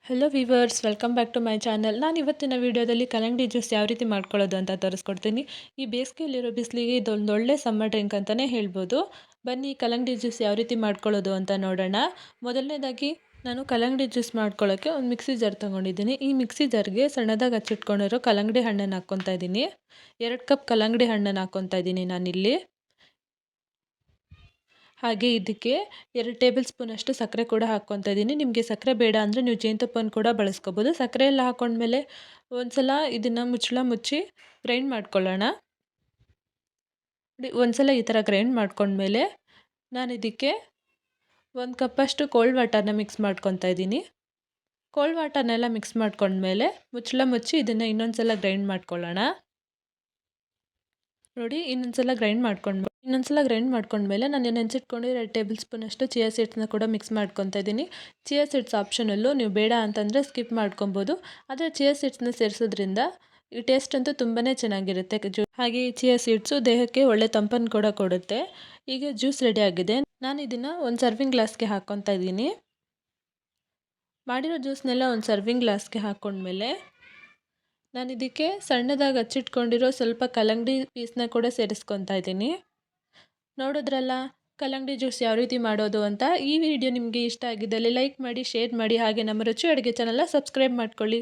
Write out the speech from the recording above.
Hello viewers, welcome back to my channel. ನಾನು ಇವತ್ತಿನ ವಿಡಿಯೋದಲ್ಲಿ ಕಲ್ಲಂಗಡಿ ಜ್ಯೂಸ್ ಯಾವ ರೀತಿ ಮಾಡ್ಕೊಳ್ಳೋದು ಅಂತ ತೋರಿಸ್ಕೊಡ್ತೀನಿ. ಈ ಬೇಸಿಗೆಯಲ್ಲಿರೋ ಬಿಸಿಲಿಗೆ ಇದೊಂದು ಒಳ್ಳೆ ಸಮ್ಮರ್ ಡ್ರಿಂಕ್ ಅಂತಲೇ ಹೇಳ್ಬೋದು. ಬನ್ನಿ ಕಲ್ಲಂಗಡಿ ಜ್ಯೂಸ್ ಯಾವ ರೀತಿ ಮಾಡ್ಕೊಳ್ಳೋದು ಅಂತ ನೋಡೋಣ. ಮೊದಲನೇದಾಗಿ ನಾನು ಕಲ್ಲಂಗಡಿ ಜ್ಯೂಸ್ ಮಾಡ್ಕೊಳ್ಳೋಕ್ಕೆ ಒಂದು ಮಿಕ್ಸಿ ಜಾರ್ ತೊಗೊಂಡಿದ್ದೀನಿ. ಈ ಮಿಕ್ಸಿ ಜಾರ್ಗೆ ಸಣ್ಣದಾಗಿ ಹಚ್ಚಿಟ್ಕೊಂಡಿರೋ ಕಲ್ಲಂಗಡಿ ಹಣ್ಣನ್ನು ಹಾಕ್ಕೊತಾ ಇದ್ದೀನಿ. 2 ಕಪ್ ಕಲ್ಲಂಗಡಿ ಹಣ್ಣನ್ನು ಹಾಕ್ಕೊತಾ ಇದ್ದೀನಿ ನಾನಿಲ್ಲಿ. ಹಾಗೆ ಇದಕ್ಕೆ 2 ಟೇಬಲ್ ಸ್ಪೂನಷ್ಟು ಸಕ್ಕರೆ ಕೂಡ ಹಾಕ್ಕೊತಾ ಇದ್ದೀನಿ. ನಿಮಗೆ ಸಕ್ಕರೆ ಬೇಡ ಅಂದರೆ ನೀವು ಜೇನುತುಪ್ಪನ ಕೂಡ ಬಳಸ್ಕೋಬೋದು. ಸಕ್ಕರೆ ಎಲ್ಲ ಹಾಕ್ಕೊಂಡ್ಮೇಲೆ ಒಂದು ಸಲ ಇದನ್ನು ಮುಚ್ಚಳ ಮುಚ್ಚಿ ಗ್ರೈಂಡ್ ಮಾಡ್ಕೊಳ್ಳೋಣ. ಒಂದು ಸಲ ಈ ಥರ ಗ್ರೈಂಡ್ ಮಾಡ್ಕೊಂಡ್ಮೇಲೆ ನಾನು ಇದಕ್ಕೆ 1 ಕಪ್ಪಷ್ಟು ಕೋಲ್ಡ್ ವಾಟರ್ನ ಮಿಕ್ಸ್ ಮಾಡ್ಕೊತಾ ಇದ್ದೀನಿ. ಕೋಲ್ಡ್ ವಾಟರ್ನೆಲ್ಲ ಮಿಕ್ಸ್ ಮಾಡ್ಕೊಂಡ್ಮೇಲೆ ಮುಚ್ಚಳ ಮುಚ್ಚಿ ಇದನ್ನು ಇನ್ನೊಂದು ಸಲ ಗ್ರೈಂಡ್ ಮಾಡ್ಕೊಳ್ಳೋಣ. ನೋಡಿ, ಇನ್ನೊಂದು ಸಲ ಗ್ರೈಂಡ್ ಮಾಡ್ಕೊಂಡ್ಮೇಲೆ ನಾನು ನೆನೆಸಿಟ್ಕೊಂಡು 2 ಟೇಬಲ್ ಸ್ಪೂನಷ್ಟು ಚಿಯಾ ಸೀಡ್ಸ್ನ ಕೂಡ ಮಿಕ್ಸ್ ಮಾಡ್ಕೊತಾ ಇದ್ದೀನಿ. ಚಿಯಾ ಸೀಡ್ಸ್ ಆಪ್ಷನಲ್ಲು, ನೀವು ಬೇಡ ಅಂತಂದರೆ ಸ್ಕಿಪ್ ಮಾಡ್ಕೊಬೋದು. ಆದರೆ ಚಿಯಾ ಸೀಡ್ಸ್ನ ಸೇರಿಸೋದ್ರಿಂದ ಈ ಟೇಸ್ಟ್ ಅಂತೂ ತುಂಬಾ ಚೆನ್ನಾಗಿರುತ್ತೆ. ಹಾಗೆ ಈ ಚಿಯಾ ಸೀಡ್ಸು ದೇಹಕ್ಕೆ ಒಳ್ಳೆ ತಂಪನ್ನು ಕೂಡ ಕೊಡುತ್ತೆ. ಈಗ ಜ್ಯೂಸ್ ರೆಡಿ ಆಗಿದೆ. ನಾನು ಇದನ್ನು ಒಂದು ಸರ್ವಿಂಗ್ ಗ್ಲಾಸ್ಗೆ ಹಾಕ್ಕೊತಾ ಇದ್ದೀನಿ. ಮಾಡಿರೋ ಜ್ಯೂಸ್ನೆಲ್ಲ ಒಂದು ಸರ್ವಿಂಗ್ ಗ್ಲಾಸ್ಗೆ ಹಾಕ್ಕೊಂಡ್ಮೇಲೆ ನಾನು ಇದಕ್ಕೆ ಸಣ್ಣದಾಗಿ ಹಚ್ಚಿಟ್ಕೊಂಡಿರೋ ಸ್ವಲ್ಪ ಕಲ್ಲಂಗಡಿ ಪೀಸ್ನ ಕೂಡ ಸೇರಿಸ್ಕೊತಾ ಇದ್ದೀನಿ. ನೋಡಿದ್ರಲ್ಲ ಕಲ್ಲಂಗಡಿ ಜ್ಯೂಸ್ ಯಾವ ರೀತಿ ಮಾಡೋದು ಅಂತ. ಈ ವಿಡಿಯೋ ನಿಮಗೆ ಇಷ್ಟ ಆಗಿದ್ದಲ್ಲಿ ಲೈಕ್ ಮಾಡಿ, ಶೇರ್ ಮಾಡಿ, ಹಾಗೆ ನಮ್ಮ ರುಚಿ ಅಡುಗೆ ಚಾನಲ್ನ ಸಬ್ಸ್ಕ್ರೈಬ್ ಮಾಡ್ಕೊಳ್ಳಿ.